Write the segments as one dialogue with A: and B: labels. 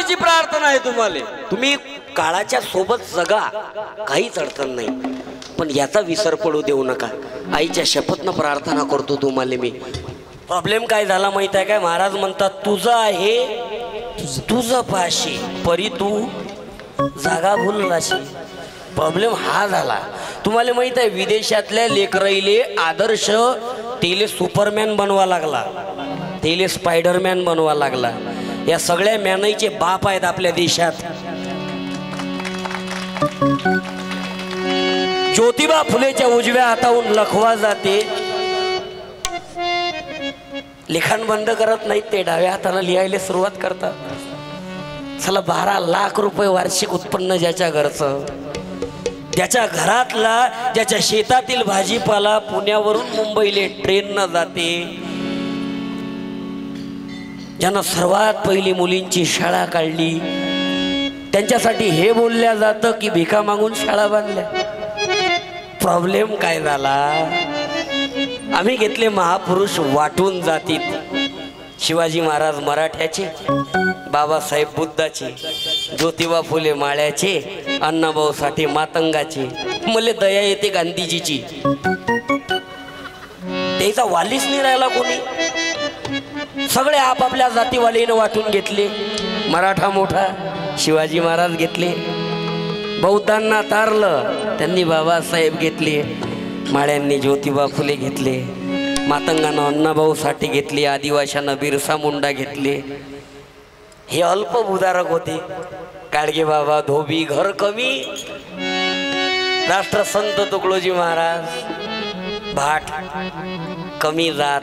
A: मारुतीची प्रार्थना आहे तुम्हाला, तुम्ही काळाच्या सोबत जगा, काहीच अडचण नाही, पण याचा विसर पडू देऊ नका. आईच्या शपथनं प्रार्थना करतो तुम्हाला मी. प्रॉब्लेम काय झाला माहित आहे काय? महाराज म्हणतात तुझं आहे तुझं पाशी, परी तू जागा भुललाशी. प्रॉब्लेम हा झाला. तुम्हाला माहित आहे विदेशातल्या लेकराईले आदर्श तेले सुपरमॅन बनवा लागला, तेले स्पायडरमॅन बनवा लागला. या सगळ्या मॅनईचे बाप आहेत आपल्या देशात. ज्योतिबा फुलेच्या उजव्या हाताहून लखवा जाते, लिखाण बंद करत नाहीत ते, डाव्या हाताला लिहायला सुरुवात करतात. चला 12 लाख रुपये वार्षिक उत्पन्न ज्याच्या घरचं, त्याच्या घरातला, ज्याच्या शेतातील भाजीपाला पुण्यावरून मुंबईला ट्रेननं जाते, ज्यानं सर्वात पहिली मुलींची शाळा काढली, त्यांच्यासाठी हे बोलल्या जातं की भिका मागून शाळा बांधल्या. प्रॉब्लेम काय झाला? आम्ही घेतले महापुरुष वाटून जातीत. शिवाजी महाराज मराठ्याचे, बाबासाहेब बुद्धाचे, ज्योतिबा फुले माळ्याचे, अण्णाभाऊ साठे मातंगाचे. मला दया येते गांधीजीची. त्याचा वालीच नाही राहिला कोणी. सगळे आपापल्या जातीवालीनं वाटून घेतले. मराठा मोठा शिवाजी महाराज घेतले, बौद्धांना तारलं त्यांनी बाबासाहेब घेतले, माळ्यांनी ज्योतिबा फुले घेतले, मातंगांना अण्णाभाऊ साठे घेतले, आदिवाशांना बिरसा मुंडा घेतले. हे अल्पभूधारक होते. गाडगे बाबा धोबी घर कमी, राष्ट्रसंत तुकडोजी महाराज भाट कमी जात.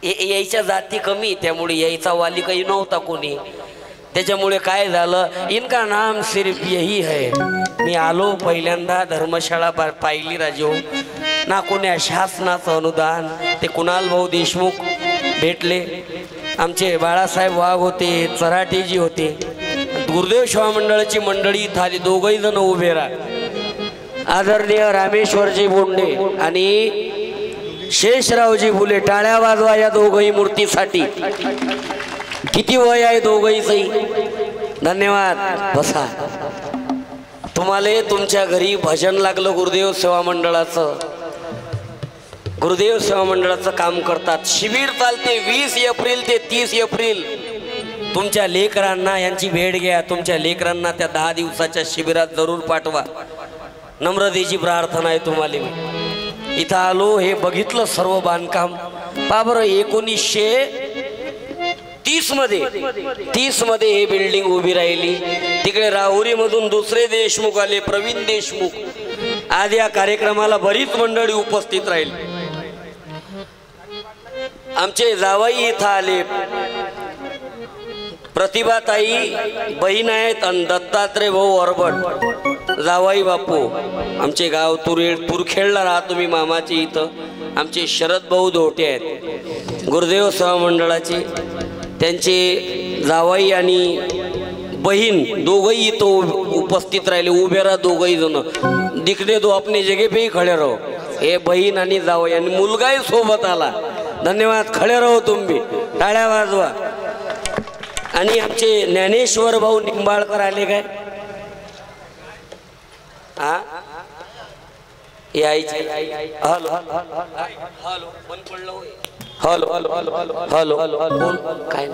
A: यायच्या जाती कमी, त्यामुळे यायचा वाली काही नव्हता कोणी. त्याच्यामुळे काय झालं, इनका नाम सिर्फ यही है. मी आलो पहिल्यांदा धर्मशाळा पाहिली राजो, ना कोण्या शासनाचं अनुदान. ते कुणाल भाऊ देशमुख भेटले, आमचे बाळासाहेब वाघ होते, चराटेजी होते, गुरुदेव सेवा मंडळाची मंडळी थाली, दोघही जण उभे राहा. आदरणीय रामेश्वरजी बोंडे आणि शेषरावजी फुले, टाळ्या वाजवा या दोघही मूर्तीसाठी. किती वय आहे दोघहीचंही? धन्यवाद. बसा. तुम्हाला तुमच्या घरी भजन लागलं गुरुदेव सेवा मंडळाचं, गुरुदेव सेवा मंडळाचं काम करतात. शिबिर चालते 20 एप्रिल ते 30 एप्रिल. तुमच्या लेकरांना यांची भेट घ्या, तुमच्या लेकरांना त्या 10 दिवसाच्या शिबिरात जरूर पाठवा. नम्रतेची प्रार्थना आहे तुम्हाला. मी इथं आलो, हे बघितलं सर्व बांधकाम. पहा बरं, 1930 मध्ये हे बिल्डिंग उभी राहिली. तिकडे राहुरी मधून दुसरे देशमुख आले, प्रवीण देशमुख. आज या कार्यक्रमाला बरीच मंडळी उपस्थित राहील. आमचे जावई इथं आले, प्रतिभाताई बहीण आहेत, आणि दत्तात्रय भाऊ ऑरबट जावाई बापू. आमचे गाव तुरखेडला राहतो तुम्ही मामाचे. इथं आमचे शरद भाऊ धोटे आहेत गुरुदेव सेवा मंडळाचे. त्यांचे जावाई आणि बहीण दोघही इथं उपस्थित राहिले. उभे राहा दोघही जण, दिखने दो अपने जगह पे ही खडे राहो. हे बहीण आणि जावाई आणि मुलगाही सोबत आला. धन्यवाद. खडे राहो तुम्ही, टाळ्या वाजवा. आणि आमचे ज्ञानेश्वर भाऊ निंबाळकर आले काय? हा यायचे. Hello hello hello hello hello काय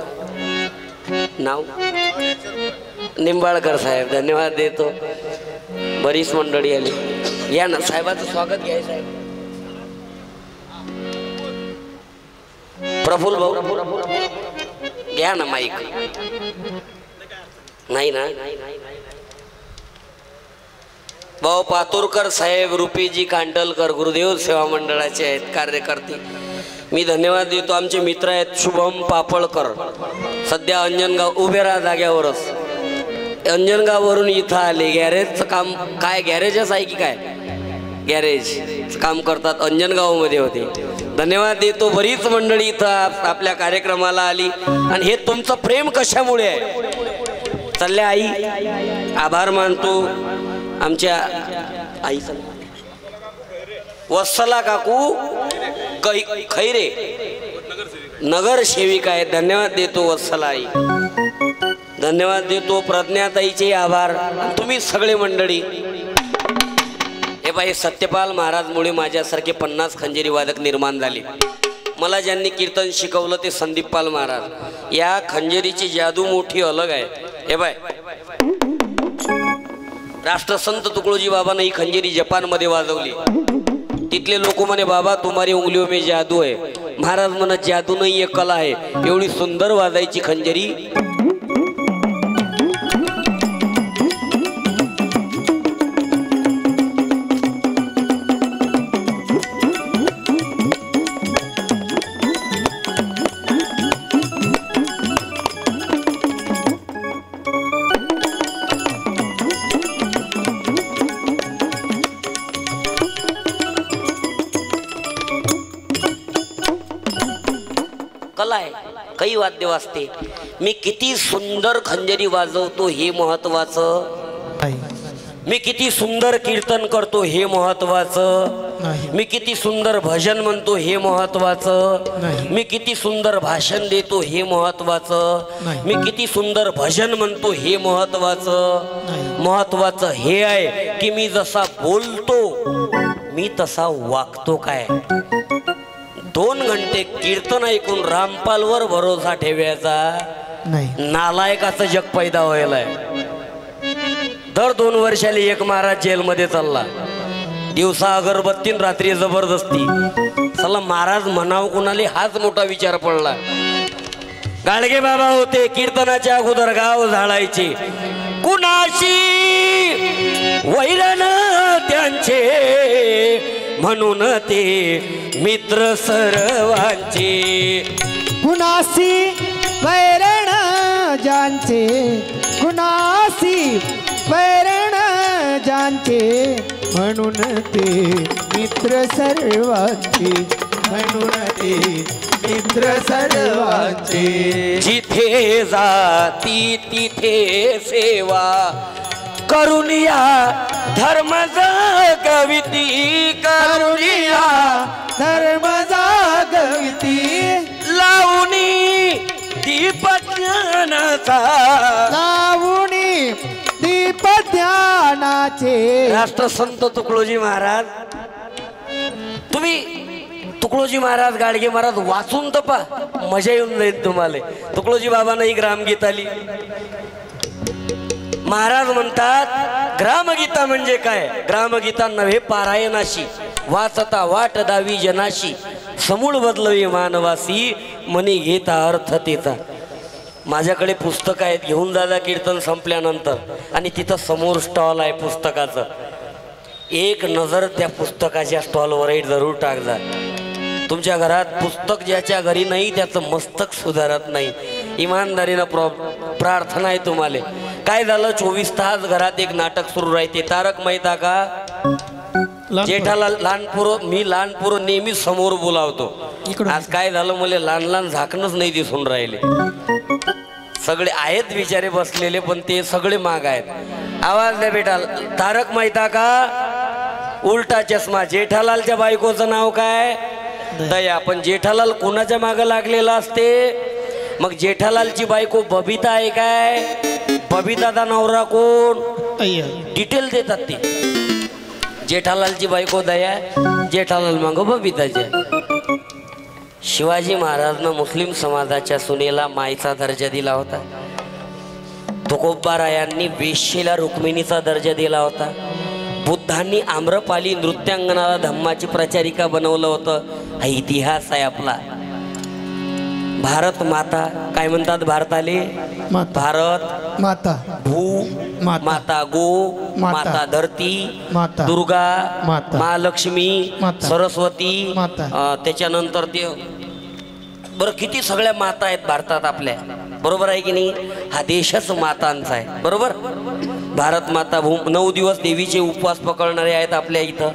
A: नाव? निंबाळकर साहेब. धन्यवाद देतो. बरीच मंडळी आली. या ना, साहेबाचं स्वागत घ्याय साहेब. प्रफुल्ल भाऊ घ्या ना माईक. नाही ना, भाऊ पातुरकर साहेब, रुपीजी कांडलकर गुरुदेव सेवा मंडळाचे आहेत कार्यकर्ते. मी धन्यवाद देतो. आमचे मित्र आहेत शुभम पापळकर, सध्या अंजनगाव. उभे राहा जाग्यावरच. अंजनगाववरून इथं आले. गॅरेजचं काम काय, गॅरेजच आहे की काय? गॅरेज काम करतात, अंजनगावमध्ये होते. धन्यवाद देतो. बरीच मंडळी इथं आपल्या कार्यक्रमाला आली. आणि हे तुमचं प्रेम कशामुळे आहे? चालल्या आई, आभार मानतो. आमच्या आई वत्सला काकू खैरे नगर सेविका आहे. धन्यवाद देतो वत्सला आई. धन्यवाद देतो प्रज्ञाताईचे आभार. तुम्ही सगळे मंडळी. हे बाई सत्यपाल महाराजमुळे माझ्यासारखे 50 खंजेरी वादक निर्माण झाले. मला ज्यांनी कीर्तन शिकवलं ते संदीपपाल महाराज. या खंजेरीची जादू मोठी अलग आहे. हे बाय राष्ट्रसंत तुकडोजी बाबांनी ही खंजेरी जपानमध्ये वाजवली. तिथले लोक म्हणे बाबा तुम्हारी उंगलियों में जादू है. महाराज म्हणत जादू नाही एक कला आहे. एवढी सुंदर वाजायची खंजेरी. कला आहे. काही वाद्य वाजते. मी किती सुंदर खंजरी वाजवतो हे महत्वाचं. मी किती सुंदर कीर्तन करतो हे महत्वाचं. मी किती सुंदर भजन म्हणतो हे महत्वाचं. मी किती सुंदर भाषण देतो हे महत्वाचं. मी किती सुंदर भजन म्हणतो हे महत्वाचं. महत्वाचं हे आहे की मी जसा बोलतो मी तसा वागतो काय. 2 घंटे कीर्तन ऐकून रामपालवर भरोसा ठेवायचा नाही. नालायकाचं जग पैदा व्हायलाय. दर 2 वर्षाला एक महाराज जेलमध्ये चालला. दिवसा अगरबत्ती रात्री जबरदस्ती. चला महाराज म्हणाव कुणाले हाच मोठा विचार पडला. गाडगे बाबा होते कीर्तनाच्या अगोदर गाव झाडायचे. कुणाशी वैरण त्यांचे म्हणून ते मित्र सर्वांचे.
B: कुणासी वैरण ज्यांचे कुणासी वैरण ज्यांचे म्हणून ते मित्र सर्वांचे. म्हणून ते मित्र सर्वांचे.
A: जिथे जाती तिथे सेवा करुनिया धर्म जागविती.
B: करुनिया धर्म जागविती.
A: लावणी दीप ज्ञानाचा.
B: लावणी दीप ज्ञानाचे.
A: राष्ट्रसंत तुकडोजी महाराज. तुम्ही तुकडोजी महाराज गाडगे महाराज वाचून तपा मजा येऊन जाईल तुम्हाला. तुकडोजी बाबांना ही ग्रामगीत आली. महाराज म्हणतात ग्रामगीता म्हणजे काय. ग्रामगीता नव्हे पारायणाशी. वाचता वाट दावी जनाशी. समूळ बदलवी मानवासी मनी घेता अर्थ तेचा. माझ्याकडे पुस्तक आहेत घेऊन जा कीर्तन संपल्यानंतर. आणि तिथं समोर स्टॉल आहे पुस्तकाचं. एक नजर त्या पुस्तकाच्या स्टॉलवर जरूर टाक जा. तुमच्या घरात पुस्तक ज्याच्या घरी नाही त्याचं मस्तक सुधारत नाही. इमानदारीनं प्रार्थना आहे तुम्हाला. काय झालं 24 तास घरात एक नाटक सुरू राहते. तारक मेहता का जेठालाल. लहानपूर मी लहानपूर नेहमी समोर बोलावतो. आज काय झालं मला लहान लहान झाकणच नाही दिसून राहिले. सगळे आहेत बिचारे बसलेले पण ते सगळे माग आहेत. आवाज द्या बेटा. तारक मेहता का उलटा चष्मा. जेठालालच्या बायकोचं नाव काय दया. पण जेठालाल कोणाच्या मागे लागलेला असते. मग जेठालालची बायको बबिता आहे काय. बबिताचा नवरा कोण डिटेल देतात ते. जेठालालची बायको दया. जेठालाल मागो बबिताचे. शिवाजी महाराजनं मुस्लिम समाजाच्या सुनेला मायचा दर्जा दिला होता. तुकोबारायांनी वेश्येला रुक्मिणीचा दर्जा दिला होता. बुद्धांनी आम्रपाली नृत्यांगनाला धम्माची प्रचारिका बनवलं होतं. हा इतिहास आहे आपला. भारत माता काय म्हणतात भारताले. भारत
B: माता
A: भू माता गो माता धरती
B: माता
A: दुर्गा
B: माता
A: महालक्ष्मी सरस्वती
B: माता.
A: त्याच्यानंतर ते बरं किती सगळ्या माता आहेत भारतात आपल्या. बरोबर आहे की नाही. हा देशच मातांचा आहे. बरोबर. भारत माता 9 दिवस देवीचे उपवास पकडणारे आहेत आपल्या इथं.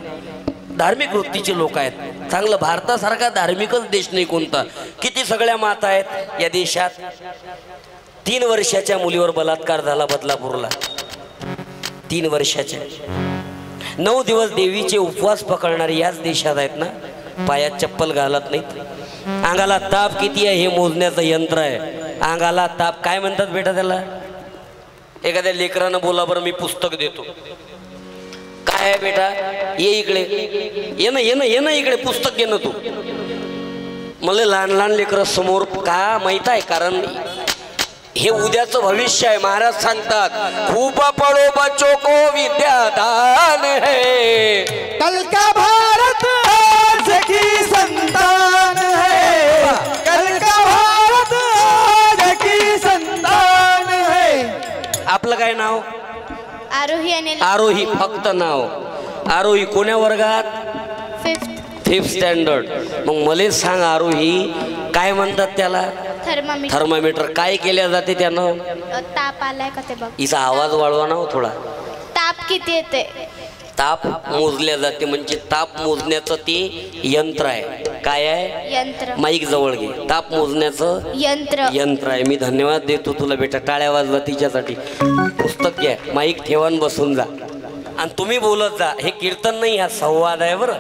A: धार्मिक वृत्तीचे लोक आहेत. चांगलं. भारतासारखा धार्मिकच देश नाही कोणता. किती सगळ्या माता आहेत या देशात. 3 वर्षाच्या मुलीवर बलात्कार झाला बदलापूरला. 3 वर्षाच्या. 9 दिवस देवीचे उपवास पकडणारे याच देशात आहेत ना. पायात चप्पल घालत नाहीत. अंगाला ताप किती आहे हे मोजण्याचं यंत्र आहे. अंगाला ताप काय म्हणतात बेटा त्याला. एखाद्या लेकरानं बोला बरं मी पुस्तक देतो, काय आहे बेटा ये इकडे, ये ना ये ना ये ना इकडे पुस्तक घे ना तू. मला लहान लहान लेकरं समोर का माहित आहे, कारण हे उद्याचं भविष्य आहे. महाराज सांगतात खूप पढो बच्चों को विद्यादान है,
B: कल का भारत आज की संतान है, कल का भारत आज की संतान है.
A: आपलं काय नाव?
C: आरोही आणि
A: आरोही, फक्त नाव आरोही. कोण्या वर्गात? 5th standard. मग मला सांग आरोही, काय म्हणतात त्याला?
C: थर्मामीटर.
A: थर्मामीटर. काय केल्या जाते त्यानं?
C: ताप आलाय का ते बघ.
A: हिचा आवाज वाढवा ना हो थोडा.
C: ताप किती येते?
A: ताप मोजल्या जाते, म्हणजे ताप मोजण्याचं ते यंत्र आहे. काय आहे?
C: यंत्र.
A: माईक जवळ घे. ताप मोजण्याचं यंत्र आहे. मी धन्यवाद देतो तुला बेटा, टाळ्या वाजवा तिच्यासाठी. पुस्तक घ्या, माईक ठेवून बसून जा आणि तुम्ही बोलत जा. हे कीर्तन नाही, हा संवाद आहे बरं.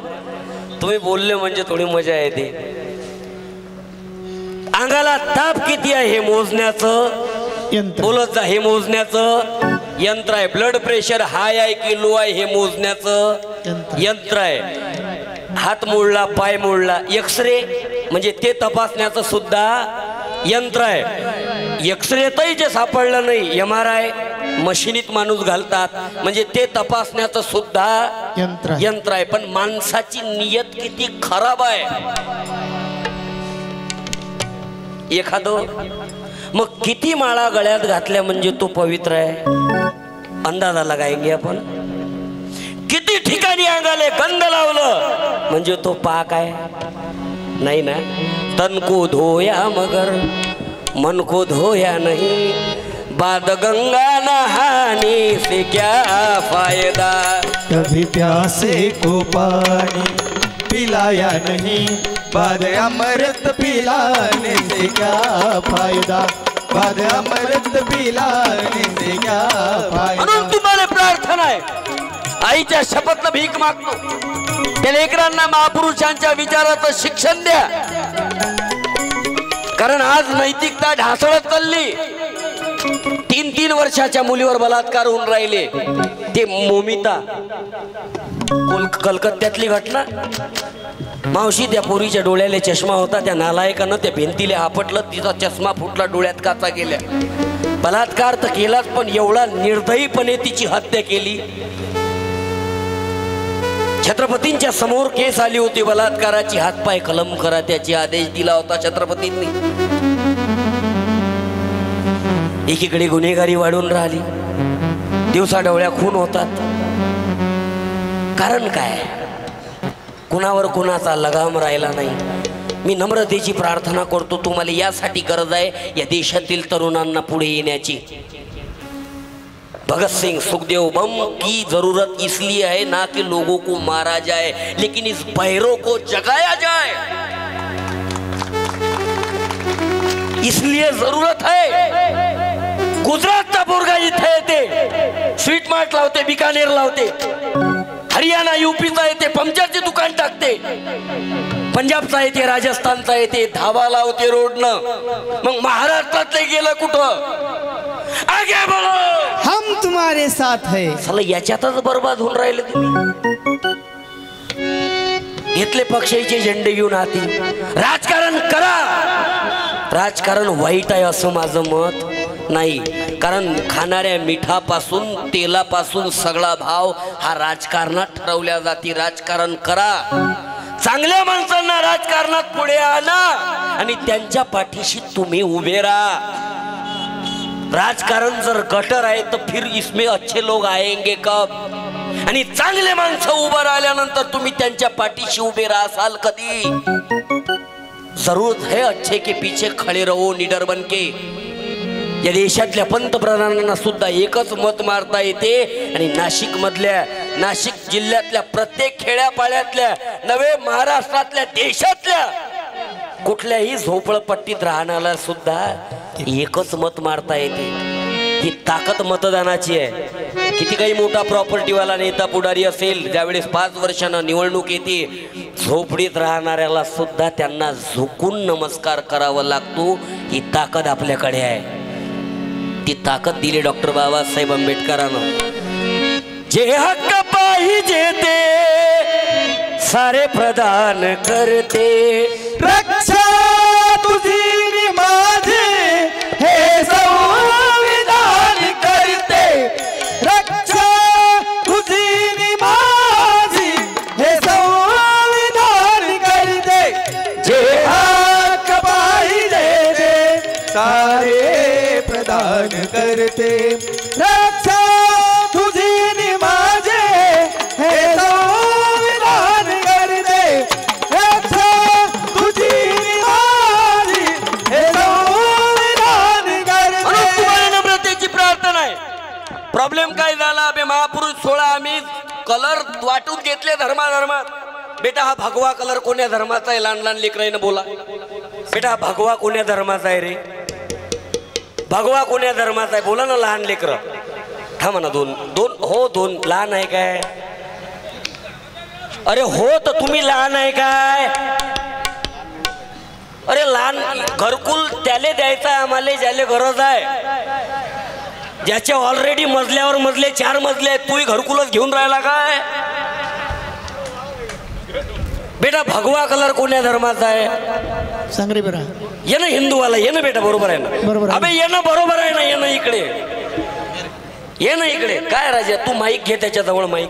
A: तुम्ही बोलले म्हणजे थोडी मजा येते. अंगाला ताप किती आहे हे मोजण्याचं
B: यंत्र.
A: बोलत जा. हे मोजण्याचं यंत्र आहे. ब्लड प्रेशर हाय आहे की लो आहे हे मोजण्याचं यंत्र आहे. हात मोडला, पाय मोडला, एक्सरे म्हणजे ते तपासण्याचं सुद्धा यंत्र आहे. एक्सरेतही जे सापडलं नाही, MRI मशिनीत माणूस घालतात, म्हणजे ते तपासण्याचं सुद्धा यंत्र आहे. पण माणसाची नियत किती खराब आहे. एखादं मग किती माळा गळ्यात घातल्या म्हणजे तो पवित्र आहे? अंदाजा लगाएंगे आपण. किती ठिकाणी अंगाले गंध लावलं म्हणजे तो पाक आहे? नाही ना. तन को धोया मगर मन को धोया नहीं, बाद गंगा नहाने से क्या फायदा.
B: कभी प्यासे को पानी पिलाया नहीं, बाद अमृत पिलाने से क्या फायदा, बाद अमृत पिलाने से क्या फायदा.
A: म्हणून तुम्हाला प्रार्थना आहे, आईच्या शपथनं भीक मागतो, त्या लेकरांना महापुरुषांच्या विचाराचं शिक्षण द्या. कारण आज नैतिकता ढासळत चालली. 3-3 वर्षाच्या मुलीवर बलात्कार होऊन राहिले. ते मोमिता कलकत्त्यातली घटना. मावशी, त्या पोरीच्या डोळ्याला चष्मा होता, त्या नालायकानं त्या भिंतीला आपटलं, तिचा चष्मा फुटला, डोळ्यात काचा गेल्या. बलात्कार तर केलाच, पण एवढा निर्दयीपणे तिची हत्या केली. छत्रपतींच्या समोर केस आली होती बलात्काराची, हातपाय कलम करा त्याची आदेश दिला होता छत्रपतींनी. एकीकडे गुन्हेगारी वाढून राहिली, दिवसा डोळ्या खून होतात. कारण काय? कुणावर कुणाचा लगाम राहिला नाही. मी नम्रतेची प्रार्थना करतो, तुम्हाला यासाठी गरज आहे या देशातील तरुणांना पुढे येण्याची. भगत सिंह, सुखदेव, बम की जरूरत इसलिए है ना कि लोगों को मारा जाए, लेकिन इस बहरों को जगाया जाए, इसलिए जरूरत है. गुजरातचा पोरगा इथे येते, स्वीट मार्ट लावते, बिकानेर लावते. हरियाणा यूपीचा येते, पंक्चरचे दुकान टाकते. पंजाबचा येते, राजस्थानचा येते, धाबा लावते रोडनं. मग महाराष्ट्रातले गेलं कुठं? आगे बोलो,
B: हम तुम्हारे साथ है.
A: चला याच्यातच बर्बाद होऊन राहिले तुम्ही. घेतले पक्षाचे झेंडे घेऊन हाती. राजकारण करा. राजकारण वाईट आहे असं माझं मत नाही. कारण खाणाऱ्या मिठापासून तेलापासून सगळा भाव हा राजकारणात ठरवल्या जाती. राजकारण करा. चांगल्या माणसांना राजकारणात पुढे आणा आणि त्यांच्या पाठीशी तुम्ही उभे राहा. राजकारण जर गटर आहे तर फिर इसमें अच्छे लोग आएंगे कब? आणि चांगले माणसं उभं राहिल्यानंतर तुम्ही त्यांच्या पाठीशी उभे राहाल कधी? जरूरत है अच्छे के पीछे खड़े रहो निडर बनके. या देशातल्या पंतप्रधानांना सुद्धा एकच मत मारता येते आणि नाशिक जिल्ह्यातल्या प्रत्येक खेड्यापाड्यातल्या नवे महाराष्ट्रातल्या देशातल्या कुठल्याही झोपडपट्टीत राहणाऱ्याला सुद्धा एकच मत मारता येते. ही ताकद मतदानाची आहे. किती काही मोठा प्रॉपर्टीवाला नेता पुढारी असेल, ज्यावेळेस 5 वर्षांना निवडणूक येते, झोपडीत राहणाऱ्याला सुद्धा त्यांना झुकून नमस्कार करावा लागतो. ही ताकद आपल्याकडे आहे. ती ताकद दिली डॉक्टर बाबासाहेब आंबेडकरांना. जे हक्क पाहिजे ते सारे प्रदान करते.
B: रक्षा तुझी नि माझी हे संविधान करते. रक्षा तुझी नि माझी हे संविधान करते. जे हक्क पाहिजे ते सारे प्रदान करते. रक्षा तुझी नि माझे हे संविधान करते. रक्षा तुझी नि माझी हे संविधान करते.
A: तुम्हाला नम्रतेची प्रार्थना आहे. प्रॉब्लेम काय झाला अबे महापुरुष 16 आम्ही कलर वाटून घेतले धर्मात. बेटा हा भगवा कलर कोण्या धर्माचा आहे? लहान लहान लेकराईनं बोला. बेटा हा भगवा कोण्या धर्माचा आहे रे? भगवा कोण्या धर्माचा आहे? बोला ना लहान लेकर. थांबा ना. दोन हो दोन लहान आहे काय? अरे हो तर तुम्ही लहान आहे काय? अरे लहान घरकुल त्याले द्यायचं आहे आम्हाला ज्याला गरज आहे. ज्याचे ऑलरेडी मजल्यावर मजले 4 मजले आहेत. तूही घरकुलच घेऊन राहिला काय? बेटा भगवा कलर कोण्या धर्माचा आहे?
B: सांग रे बरा.
A: ये ना हिंदूवाला ये ना बेटा. बरोबर आहे ना?
B: बरोबर आहे.
A: अबे ये ना. बरोबर आहे ना? ये ना इकडे. ये ना इकडे. काय राजा तू माईक घे त्याच्या जवळ. माईक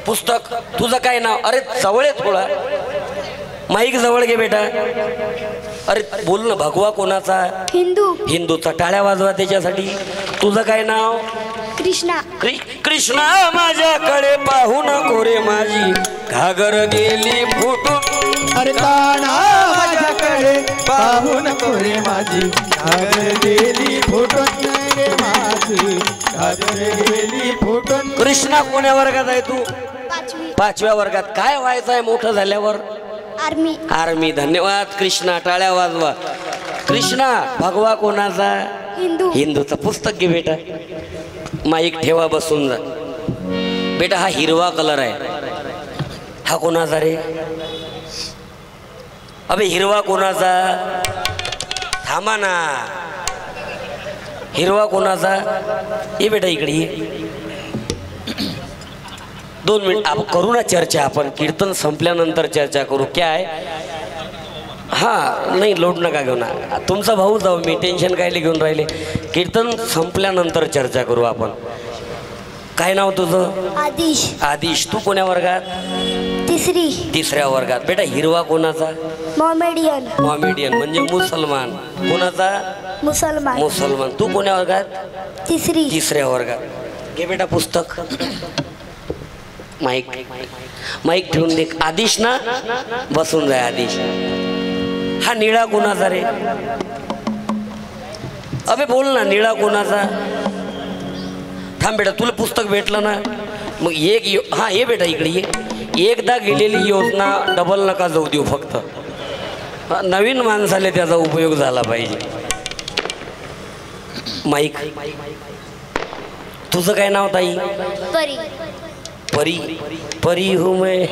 A: पुस्तक तुझं काय नाव? अरे जवळ आहे थोडा. माईक जवळ घे बेटा. अरे बोल ना. भगवा कोणाचा?
C: हिंदू.
A: हिंदूचा. टाळ्या वाजवा त्याच्यासाठी. तुझं काय नाव?
C: कृष्णा.
A: कृष्णा माझ्याकडे पाहू नको रे माझी घागर गेली फुटून.
B: अरे काना माझ्याकडे पाहू नको रे माझी घागर गेली फुटून रे माझी घागर गेली फुटून.
A: कृष्णा कोण्या वर्गात आहे तू?
C: 5वी.
A: 5व्या वर्गात. काय व्हायचं आहे मोठं झाल्यावर?
C: आर्मी.
A: आर्मी. धन्यवाद कृष्णा. टाळ्या वाजवा. कृष्णा भगवा कोणाचा?
C: हिंदू.
A: हिंदूचा. पुस्तक घे बेटा. माईक ठेवा. बसून जा बेटा. हा हिरवा कलर आहे. हा कोणाचा रे? अबे हिरवा कोणाचा? थांबा ना. हिरवा कोणाचा? ये बेटा इकडे ये. 2 मिनिट आपण करू ना चर्चा. आपण कीर्तन संपल्यानंतर चर्चा करू. क्या आहे? हां नाही लोड नका घेऊ ना. तुमचा भाऊ जाऊ. मी टेन्शन काय घेऊन राहिले. कीर्तन संपल्यानंतर चर्चा करू आपण. काय नाव तुझं?
C: आदिश.
A: आदिश. तू कोण्या वर्गात?
C: 3री.
A: 3ऱ्या वर्गात. बेटा हिरवा कोणाचा?
C: मोमेडियन.
A: मॉमेडियन म्हणजे मुसलमान. कोणाचा?
C: मुसलमान.
A: मुसलमान. तू कोण्या वर्गात?
C: 3री.
A: 3ऱ्या वर्गात. घे बेटा पुस्तक. माईक ठेवून दे. आदिश ना. बसून जाय आदिश. हा निळा कोणाचा रे? अबे बोल ना. निळा कोणाचा? थांब बेटा. तुला पुस्तक भेटलं ना. मग हा ये बेटा इकडे ये. एकदा गेलेली योजना डबल नका जाऊ देऊ. फक्त नवीन माणसाला त्याचा उपयोग झाला पाहिजे. माईक. तुझं काय नाव ताई?
C: परी.
A: परी. परी हूँ मैं.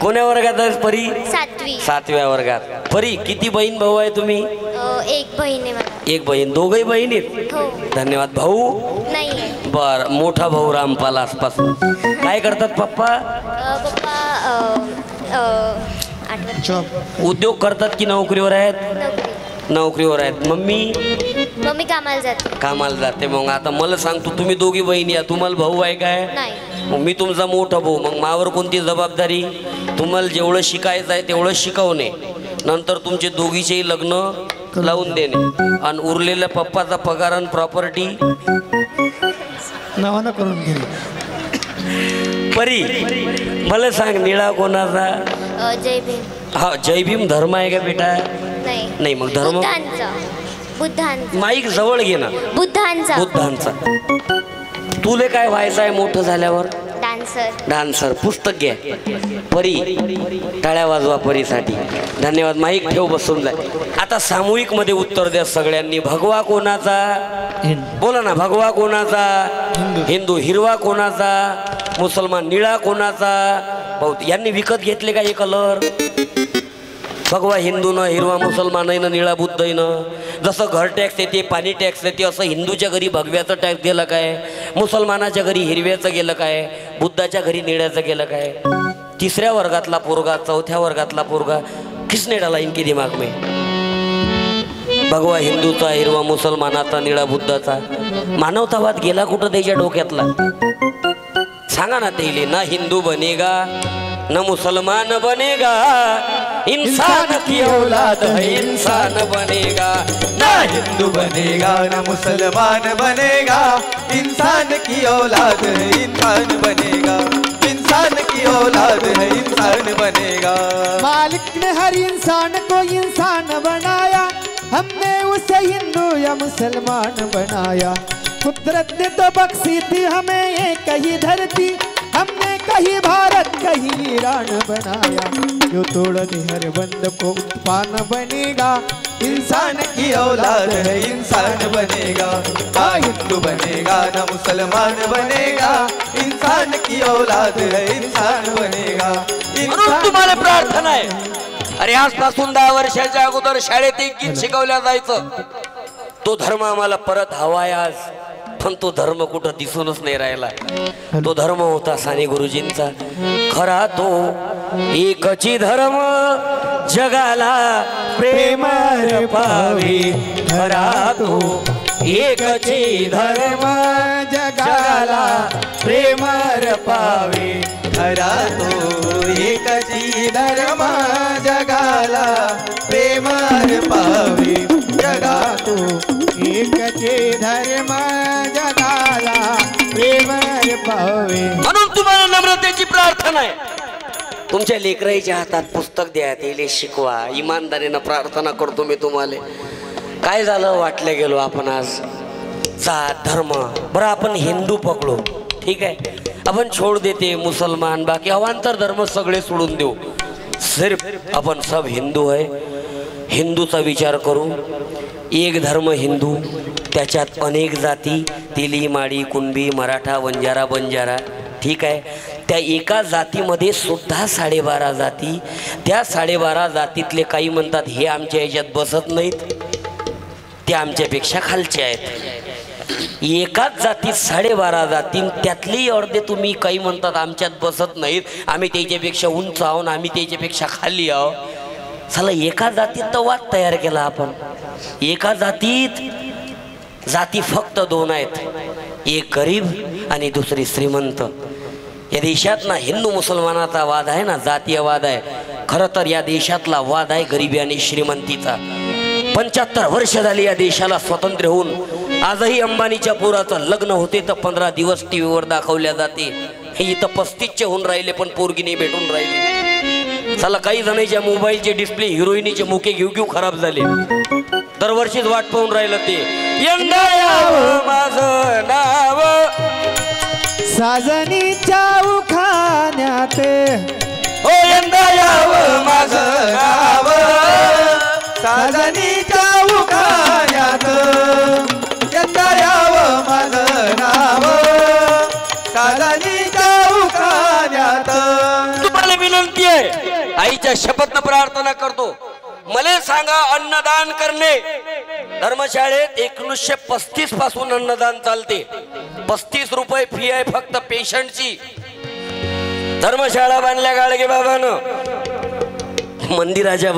A: कोण्या वर्गात आहेस परी?
C: 7वी.
A: 7व्या वर्गात. परी किती बहीण भाऊ आहे तुम्ही?
C: एक बहीण आहे मला.
A: एक बहीण. दोघही बहिणीत?
C: हो.
A: धन्यवाद. भाऊ?
C: नाही.
A: बर. मोठा भाऊ रामपाल आसपास. काय करतात पप्पा?
C: पप्पा
A: उद्योग करतात की नोकरीवर आहेत?
C: नोकरी.
A: नोकरीवर आहेत. मम्मी?
C: मम्मी कामाला जाते.
A: कामाला जाते. मग आता मला सांगतो तुम्ही दोघी बहिणी या. तुम्हाला भाऊ आहे काय?
C: नाही.
A: मग मी तुमचा मोठा भाऊ. मग मावर कोणती जबाबदारी? तुम्हाला जेवढं शिकायचं आहे तेवढं शिकवणे. नंतर तुमचे दोघीचेही लग्न लावून देणे. आणि उरलेल्या पप्पाचा पगार आणि प्रॉपर्टी
B: नावानं करून घे.
A: परी मला सांग निळा कोणाचा?
C: जय भीम.
A: हा जय भीम धर्म आहे का बेटा? नाही. मग धर्म?
C: बुद्धांचा. बुद्धांचा.
A: माईक जवळ घे ना.
C: बुद्धांचा.
A: बुद्धांचा. तुले काय व्हायचं आहे मोठं झाल्यावर?
C: डान्सर.
A: डान्सर. पुस्तक घ्या. परी. टाळ्या वाजवा परीसाठी. धन्यवाद. माईक ठेव. बसून जाय. आता सामूहिक मध्ये उत्तर द्या सगळ्यांनी. भगवा कोणाचा? बोला ना. भगवा कोणाचा? हिंदू. हिरवा कोणाचा? मुसलमान. निळा कोणाचा? यांनी विकत घेतले का हे कलर? भगवा हिंदूनं, हिरवा मुसलमानानं, निळा बुद्धईनं. जसं घर टॅक्स येते, पाणी टॅक्स येते, असं हिंदूच्या घरी भगव्याचं टॅक्स गेलं काय, मुसलमानाच्या घरी हिरव्याचं गेलं काय, बुद्धाच्या घरी निळ्याचं गेलं काय. तिसऱ्या वर्गातला पोरगा, चौथ्या वर्गातला पोरगा किसने डाला इनके दिमाग में? भगवा हिंदूचा, हिरवा मुसलमानाचा, निळा बुद्धाचा. मानवतावाद गेला कुठं त्याच्या डोक्यातला? सांगा ना तेले. ना हिंदू बनेगा न मुसलमान बनेगा, इंसान की औलाद है इंसान बनेगा.
B: ना हिंदू बनेगा ना मुसलमान बनेगा, इंसान की औलाद है इंसान बनेगा, इंसान की औलाद है इंसान बनेगा.
D: मालिक ने हर इंसान को इंसान बनाया, हमने उसे हिंदू या मुसलमान बनाया. कुदरत ने तो बख्शी थी हमें एक ही धरती, हमने कहीं भारत कहीं ईरान बनाया. जो तोड़ दे हर बंद को तूफान बनेगा,
B: इंसान की औलाद है इंसान बनेगा. ना हिंदू बनेगा ना मुसलमान बनेगा, इंसान की औलाद है इंसान बनेगा.
A: म्हणून तुम्हाला प्रार्थना आहे. अरे आजपासून 10 वर्षाच्या अगोदर शाळेत एक गीत शिकवल्या जायचं. तो धर्म आम्हाला परत हवाय आज, पण तो धर्म कुठं दिसूनच नाही राहिला. तो धर्म होता साने गुरुजींचा. खरा तो एकची धर्म जगाला प्रेम पावे, खरा तो एकची धर्म जगाला प्रेम पावे.
B: खरा तो एकची धर्म जगाला प्रेम पावे. जगा
D: तो एक चे धर्म जगाला प्रेम पावे.
A: म्हणून तुम्हाला नम्रतेची प्रार्थना आहे. तुमच्या लेकराईच्या हातात पुस्तक द्या, त्याला शिकवा. इमानदारीनं प्रार्थना करतो मी तुम्हाला. काय झालं वाटलं गेलो आपण आज जात धर्म. बरं आपण हिंदू पकडू, ठीक आहे. आपण छोड देते मुसलमान, बाकी अवांतर धर्म सगळे सोडून देऊ. सिर्फ आपण सब हिंदू आहे. हिंदूचा विचार करू. एक धर्म हिंदू, त्याच्यात अनेक जाती, तेली, माडी, कुणबी, मराठा, वंजारा, बंजारा, ठीक आहे. त्या एका जातीमध्ये सुद्धा 12.5 जाती. त्या 12.5 जातीतले काही म्हणतात हे आमच्या ह्याच्यात बसत नाहीत, ते आमच्यापेक्षा खालचे आहेत. एकाच जातीत 12.5 जाती, त्यातली अर्धे तुम्ही काही म्हणतात आमच्यात बसत नाहीत, आम्ही त्याच्यापेक्षा उंच आहोत, आम्ही त्याच्यापेक्षा खाली आहोत. चला एका जातीत तर वाद तयार केला आपण. एका जातीत जाती फक्त 2 आहेत, एक गरीब आणि दुसरी श्रीमंत. या देशात ना हिंदू मुसलमानाचा वाद आहे ना जातीय वाद आहे. खरं तर या देशातला वाद आहे गरिबी आणि श्रीमंतीचा. 75 वर्ष झाली या देशाला स्वातंत्र्य होऊन. आजही अंबानीच्या पोराचं लग्न होते तर 15 दिवस टीव्हीवर दाखवल्या जाते. हे इथं 35चे होऊन राहिले पण पोरगी नाही भेटून राहिली. चला काही जणांच्या मोबाईलचे डिस्प्ले हिरोईनीचे मुके घेऊ घेऊ खराब झाले. दरवर्षीच वाट पाहून राहिलं ते. यंदा यावं माझं नाव
D: साजनीच्या उखाण्यात,
A: हो यंदा यावं
B: माझं नाव साजनीच्या उखाण्यात. यंदा यावं माझं नाव साजनीच्या उखाण्यात.
A: तुम्हाला विनंती आहे, आईच्या शपथनं प्रार्थना करतो, मला सांगा अन्नदान करणे. धर्मशाळेत 1935 पासून अन्नदान चालते. 35 रुपये फी आहे फक्त पेशंटची. धर्मशाळा बांधल्या गाडगे बाबानं मंदिराच्या